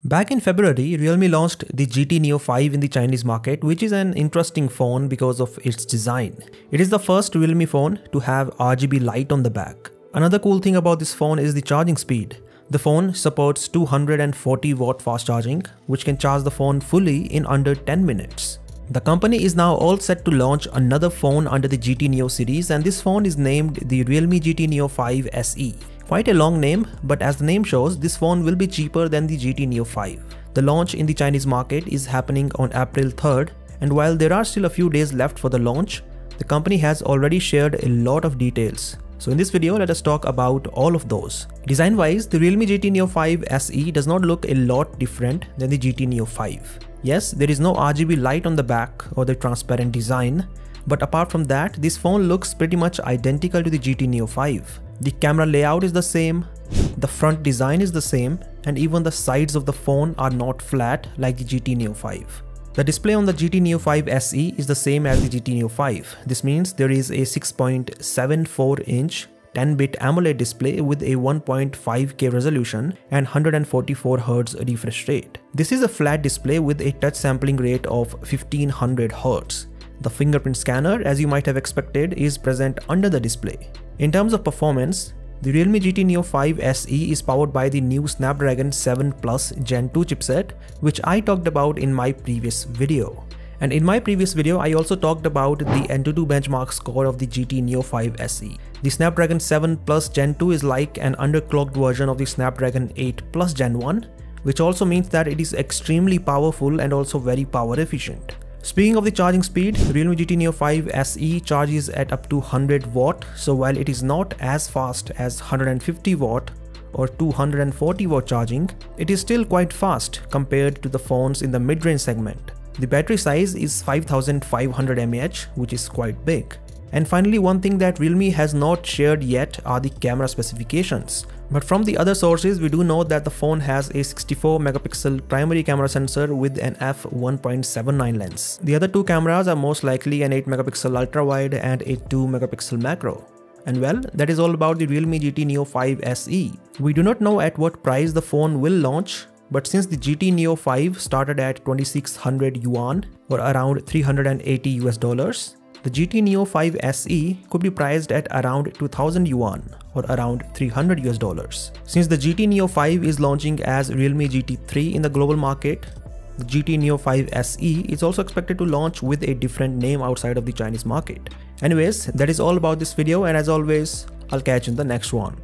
Back in February, Realme launched the GT Neo 5 in the Chinese market, which is an interesting phone because of its design. It is the first Realme phone to have RGB light on the back. Another cool thing about this phone is the charging speed. The phone supports 240 watt fast charging, which can charge the phone fully in under 10 minutes. The company is now all set to launch another phone under the GT Neo series, and this phone is named the Realme GT Neo 5 SE. Quite a long name, but as the name shows, this phone will be cheaper than the GT Neo 5. The launch in the Chinese market is happening on April 3rd, and while there are still a few days left for the launch, the company has already shared a lot of details. So in this video, let us talk about all of those. Design-wise, the Realme GT Neo 5 SE does not look a lot different than the GT Neo 5. Yes, there is no RGB light on the back or the transparent design, but apart from that, this phone looks pretty much identical to the GT Neo 5. The camera layout is the same, the front design is the same, and even the sides of the phone are not flat like the GT Neo 5. The display on the GT Neo 5 SE is the same as the GT Neo 5. This means there is a 6.74-inch 10-bit AMOLED display with a 1.5K resolution and 144Hz refresh rate. This is a flat display with a touch sampling rate of 1500 Hz. The fingerprint scanner, as you might have expected, is present under the display. In terms of performance, the Realme GT Neo 5 SE is powered by the new Snapdragon 7 Plus Gen 2 chipset, which I talked about in my previous video. And in my previous video, I also talked about the AnTuTu benchmark score of the GT Neo 5 SE. The Snapdragon 7 Plus Gen 2 is like an underclocked version of the Snapdragon 8 Plus Gen 1, which also means that it is extremely powerful and also very power efficient. Speaking of the charging speed, Realme GT Neo 5 SE charges at up to 100 watt, so while it is not as fast as 150 watt or 240 watt charging, it is still quite fast compared to the phones in the mid-range segment. The battery size is 5500 mAh, which is quite big. And finally, one thing that Realme has not shared yet are the camera specifications. But from the other sources, we do know that the phone has a 64 megapixel primary camera sensor with an f1.79 lens. The other two cameras are most likely an 8 megapixel ultra wide and a 2 megapixel macro. And well, that is all about the Realme GT Neo 5 SE. We do not know at what price the phone will launch, but since the GT Neo 5 started at 2600 yuan or around $380 US, the GT Neo 5 SE could be priced at around 2000 yuan or around $300 US. Since the GT Neo 5 is launching as Realme GT 3 in the global market, the GT Neo 5 SE is also expected to launch with a different name outside of the Chinese market. Anyways, that is all about this video, and as always, I'll catch you in the next one.